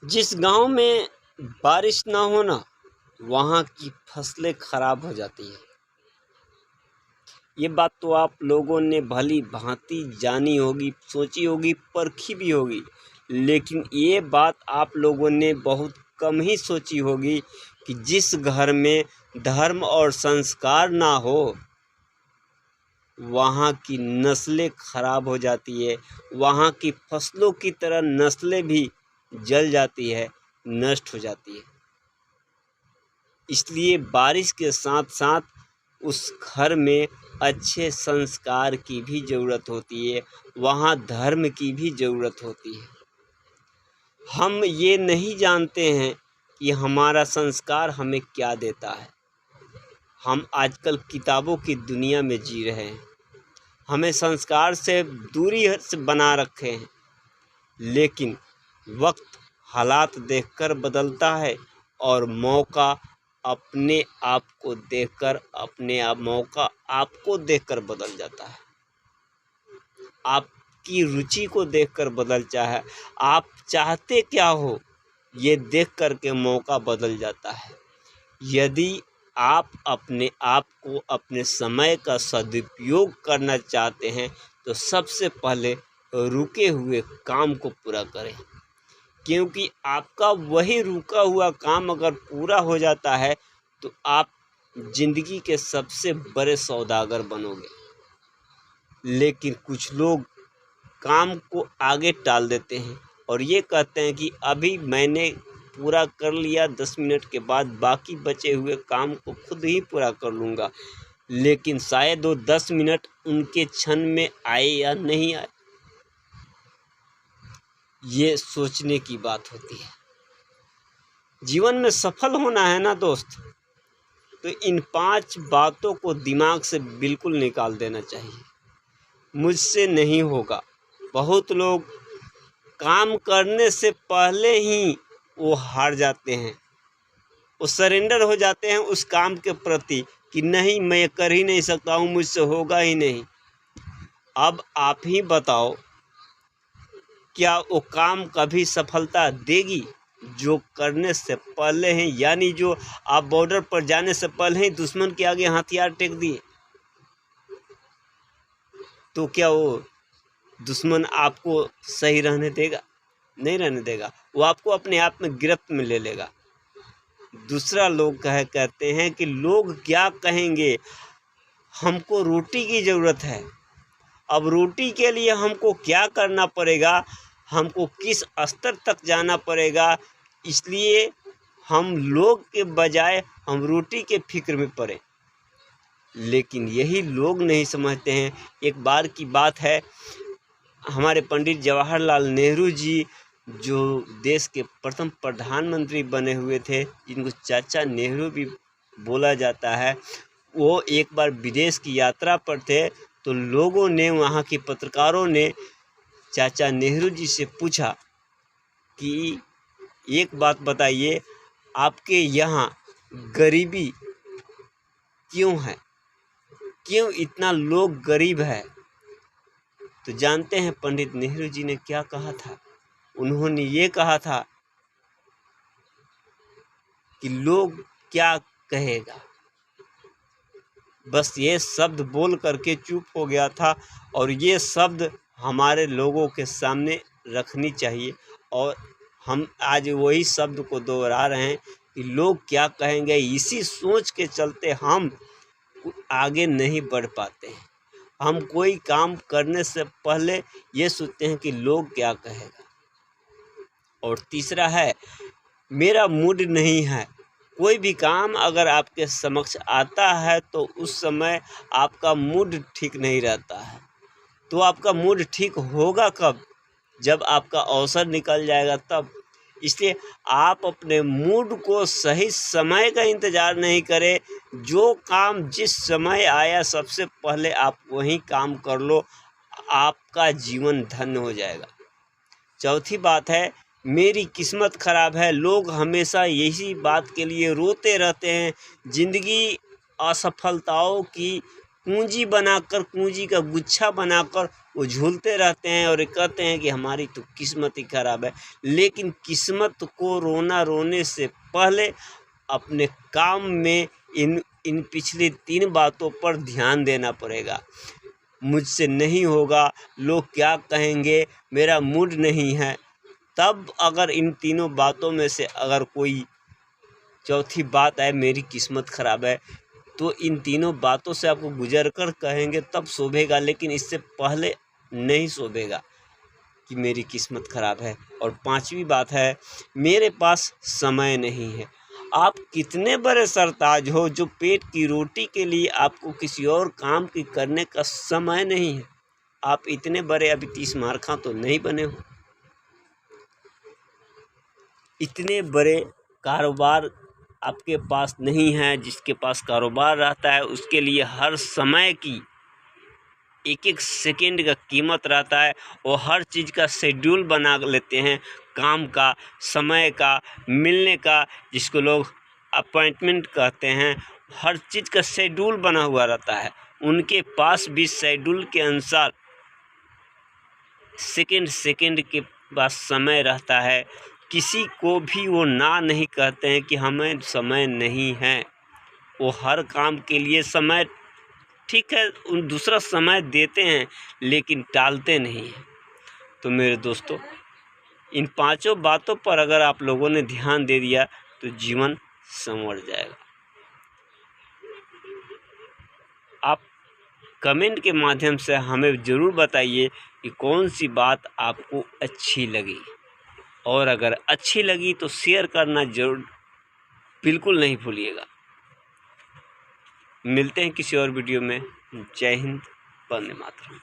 जिस गांव में बारिश ना हो ना, वहाँ की फसलें खराब हो जाती है। ये बात तो आप लोगों ने भली भांति जानी होगी, सोची होगी, परखी भी होगी। लेकिन ये बात आप लोगों ने बहुत कम ही सोची होगी कि जिस घर में धर्म और संस्कार ना हो, वहाँ की नस्लें खराब हो जाती है। वहाँ की फसलों की तरह नस्लें भी जल जाती है, नष्ट हो जाती है। इसलिए बारिश के साथ साथ उस घर में अच्छे संस्कार की भी ज़रूरत होती है, वहाँ धर्म की भी ज़रूरत होती है। हम ये नहीं जानते हैं कि हमारा संस्कार हमें क्या देता है। हम आजकल किताबों की दुनिया में जी रहे हैं, हमें संस्कार से दूरी से बना रखे हैं। लेकिन वक्त हालात देखकर बदलता है और मौका अपने आप को देखकर मौका आपको देखकर बदल जाता है। आपकी रुचि को देखकर बदलता है। आप चाहते क्या हो, ये देख कर के मौका बदल जाता है। यदि आप अपने आप को, अपने समय का सदुपयोग करना चाहते हैं तो सबसे पहले रुके हुए काम को पूरा करें, क्योंकि आपका वही रुका हुआ काम अगर पूरा हो जाता है तो आप जिंदगी के सबसे बड़े सौदागर बनोगे। लेकिन कुछ लोग काम को आगे टाल देते हैं और ये कहते हैं कि अभी मैंने पूरा कर लिया, 10 मिनट के बाद बाकी बचे हुए काम को खुद ही पूरा कर लूँगा। लेकिन शायद वो 10 मिनट उनके क्षण में आए या नहीं आए, ये सोचने की बात होती है। जीवन में सफल होना है ना दोस्त, तो इन 5 बातों को दिमाग से बिल्कुल निकाल देना चाहिए। मुझसे नहीं होगा। बहुत लोग काम करने से पहले ही वो हार जाते हैं, वो सरेंडर हो जाते हैं उस काम के प्रति कि नहीं, मैं कर ही नहीं सकता हूँ, मुझसे होगा ही नहीं। अब आप ही बताओ, क्या वो काम कभी सफलता देगी? जो करने से पहले ही, यानी जो आप बॉर्डर पर जाने से पहले ही दुश्मन के आगे हथियार टेक दिए, तो क्या वो दुश्मन आपको सही रहने देगा? नहीं रहने देगा। वो आपको अपने आप में गिरफ्त में ले लेगा। दूसरा लोग कहते हैं कि लोग क्या कहेंगे, हमको रोटी की ज़रूरत है। अब रोटी के लिए हमको क्या करना पड़ेगा, हमको किस स्तर तक जाना पड़ेगा, इसलिए हम लोग के बजाय हम रोटी के फिक्र में पड़े। लेकिन यही लोग नहीं समझते हैं। एक बार की बात है, हमारे पंडित जवाहरलाल नेहरू जी, जो देश के प्रथम प्रधानमंत्री बने हुए थे, जिनको चाचा नेहरू भी बोला जाता है, वो एक बार विदेश की यात्रा पर थे। तो लोगों ने, वहाँ के पत्रकारों ने चाचा नेहरू जी से पूछा कि एक बात बताइए, आपके यहाँ गरीबी क्यों है, क्यों इतना लोग गरीब है? तो जानते हैं पंडित नेहरू जी ने क्या कहा था? उन्होंने ये कहा था कि लोग क्या कहेगा। बस ये शब्द बोल करके चुप हो गया था। और ये शब्द हमारे लोगों के सामने रखनी चाहिए, और हम आज वही शब्द को दोहरा रहे हैं कि लोग क्या कहेंगे। इसी सोच के चलते हम आगे नहीं बढ़ पाते हैं। हम कोई काम करने से पहले ये सोचते हैं कि लोग क्या कहेगा। और तीसरा है, मेरा मूड नहीं है। कोई भी काम अगर आपके समक्ष आता है तो उस समय आपका मूड ठीक नहीं रहता है। तो आपका मूड ठीक होगा कब? जब आपका अवसर निकल जाएगा तब। इसलिए आप अपने मूड को, सही समय का इंतज़ार नहीं करें। जो काम जिस समय आया सबसे पहले आप वही काम कर लो, आपका जीवन धन्य हो जाएगा। चौथी बात है, मेरी किस्मत ख़राब है। लोग हमेशा यही बात के लिए रोते रहते हैं। ज़िंदगी असफलताओं की पूंजी बनाकर, पूंजी का गुच्छा बनाकर वो झूलते रहते हैं और कहते हैं कि हमारी तो किस्मत ही खराब है। लेकिन किस्मत को रोने से पहले अपने काम में इन पिछली 3 बातों पर ध्यान देना पड़ेगा। मुझसे नहीं होगा, लोग क्या कहेंगे, मेरा मूड नहीं है। तब अगर इन तीनों बातों में से अगर कोई चौथी बात आए, मेरी किस्मत खराब है, तो इन तीनों बातों से आपको गुजर कर कहेंगे तब शोभेगा। लेकिन इससे पहले नहीं शोभेगा कि मेरी किस्मत खराब है। और 5वीं बात है, मेरे पास समय नहीं है। आप कितने बड़े सरताज हो, जो पेट की रोटी के लिए आपको किसी और काम की करने का समय नहीं है। आप इतने बड़े अभी 30 मारखा तो नहीं बने हो। इतने बड़े कारोबार आपके पास नहीं है। जिसके पास कारोबार रहता है उसके लिए हर समय की एक सेकंड का कीमत रहता है। और हर चीज़ का शेड्यूल बना लेते हैं, काम का, समय का, मिलने का, जिसको लोग अपॉइंटमेंट कहते हैं। हर चीज़ का शेड्यूल बना हुआ रहता है। उनके पास भी शेड्यूल के अनुसार सेकंड के बाद समय रहता है। किसी को भी वो ना नहीं कहते हैं कि हमें समय नहीं है। वो हर काम के लिए समय, ठीक है, दूसरा समय देते हैं लेकिन टालते नहीं हैं। तो मेरे दोस्तों, इन 5 बातों पर अगर आप लोगों ने ध्यान दे दिया तो जीवन संवर जाएगा। आप कमेंट के माध्यम से हमें ज़रूर बताइए कि कौन सी बात आपको अच्छी लगी। और अगर अच्छी लगी तो शेयर करना जरूर, बिल्कुल नहीं भूलिएगा। मिलते हैं किसी और वीडियो में। जय हिंद, वंदे मातरम।